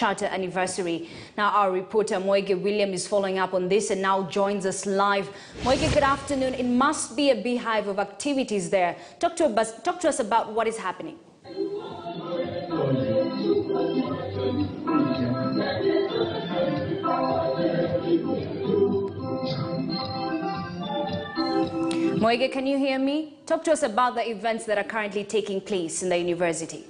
Charter anniversary. Now our reporter Moige William is following up on this and now joins us live. Moige, good afternoon. It must be a beehive of activities there. Talk to us about what is happening. Moige, can you hear me? Talk to us about the events that are currently taking place in the university.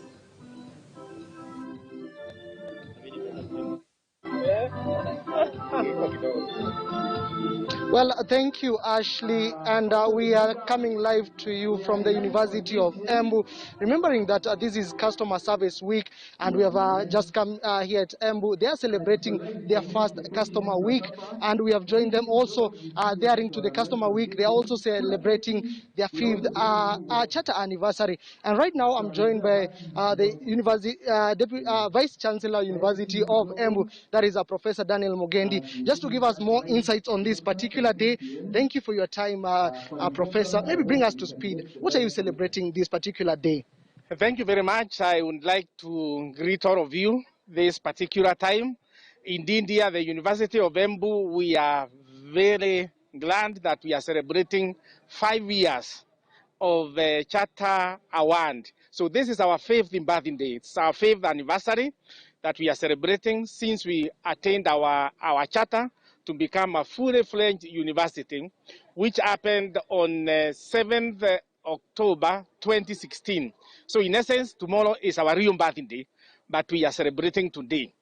Well, thank you, Ashley, and we are coming live to you from the University of Embu. Remembering that this is Customer Service Week, and we have just come here at Embu. They are celebrating their first Customer Week, and we have joined them also adhering to the Customer Week. They are also celebrating their 5th charter anniversary. And right now, I'm joined by the University Vice Chancellor University of Embu, that is Professor Daniel Mugendi, just to give us more insights on this particular day. Thank you for your time, Professor. Maybe bring us to speed. What are you celebrating this particular day? Thank you very much. I would like to greet all of you this particular time. Indeed, here at the University of Embu, we are very glad that we are celebrating 5 years of the Charter Award. So this is our 5th birthday. It's our 5th anniversary that we are celebrating since we attained our charter to become a fully fledged university, which happened on 7th October 2016. So in essence, tomorrow is our real birthday, but we are celebrating today.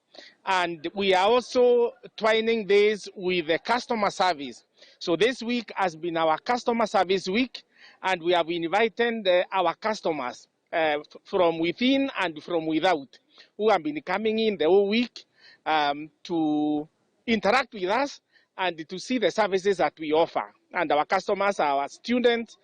And we are also twining this with the customer service. So this week has been our customer service week, and we have invited our customers from within and from without, who have been coming in the whole week to interact with us and to see the services that we offer. And our customers are our students,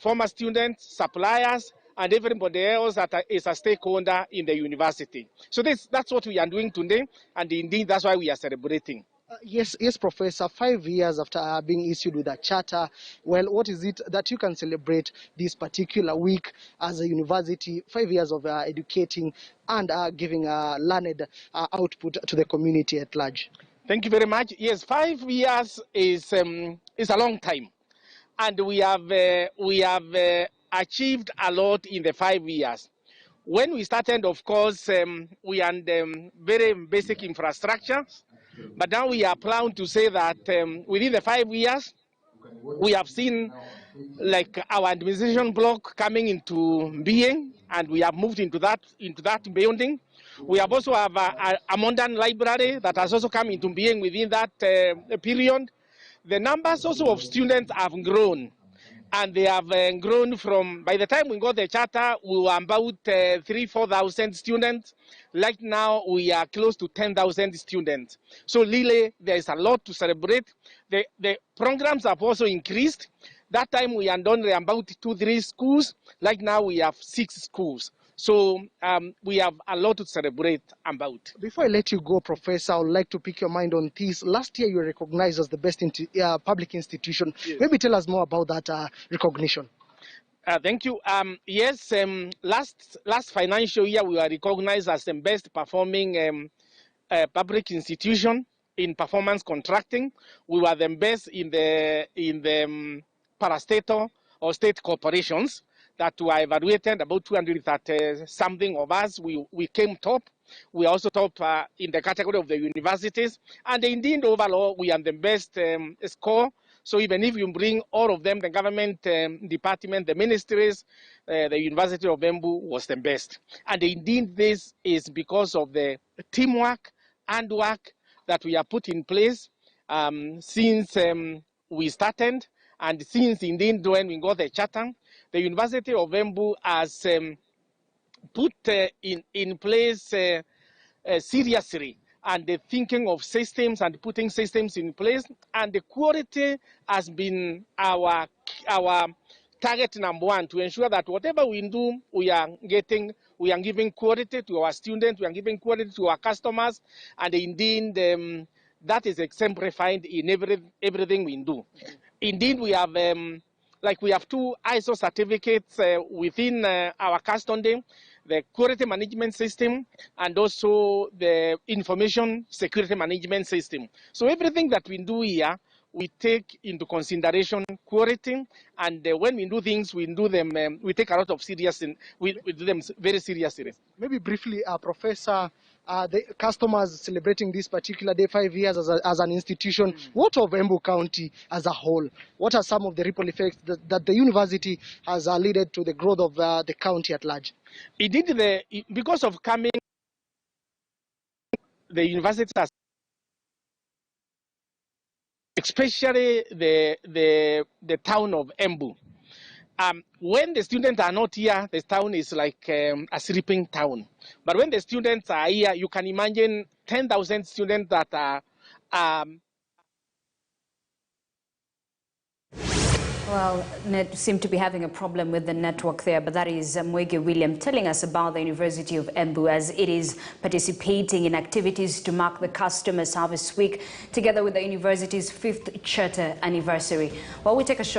former students, suppliers, and everybody else that is a stakeholder in the university. So that's what we are doing today, and indeed that's why we are celebrating. Yes, Professor. 5 years after being issued with a charter, well, what is it that you can celebrate this particular week as a university? 5 years of educating and giving learned output to the community at large. Thank you very much. Yes, 5 years is a long time, and we have achieved a lot in the 5 years. When we started, of course, we had very basic infrastructure, but now we are proud to say that within the 5 years, we have seen like our administration block coming into being, and we have moved into that building. We have also have a modern library that has also come into being within that period. The numbers also of students have grown, and they have grown from, by the time we got the charter, we were about 3,000-4,000 students. Right now, we are close to 10,000 students. So really, there is a lot to celebrate. The programs have also increased. That time, we had only about 2-3 schools. Right now, we have 6 schools. So we have a lot to celebrate about. Before I let you go, Professor, I would like to pick your mind on this. Last year, you were recognized as the best public institution. Yes. Maybe tell us more about that recognition. Thank you. Yes, last financial year, we were recognized as the best performing public institution in performance contracting. We were the best in the parastatal or state corporations that were evaluated, about 230 something of us. We came top. We also top in the category of the universities. And indeed, overall, we are the best score. So even if you bring all of them, the government department, the ministries, the University of Embu was the best. And indeed, this is because of the teamwork and work that we have put in place since we started. And since indeed when we got the charter, the University of Embu has put in place seriously and the thinking of systems and putting systems in place, and the quality has been our target number one, to ensure that whatever we do, we are giving quality to our students, we are giving quality to our customers, and indeed that is exemplified in everything we do. Indeed, we have we have 2 ISO certificates within our custody. the quality management system, and also the information security management system. So everything that we do here, we take into consideration quality, and when we do things, we do them. We take a lot of we do them very seriously. Maybe briefly, Professor, the customers celebrating this particular day, 5 years as an institution. What of Embu County as a whole? What are some of the ripple effects that the university has led to the growth of the county at large? Because of coming, the university has, especially the town of Embu. When the students are not here, the town is like a sleeping town. But when the students are here, you can imagine 10,000 students that are Well, seem to be having a problem with the network there, but that is Mwege William telling us about the University of Embu as it is participating in activities to mark the Customer Service Week together with the university's 5th charter anniversary. While we take a short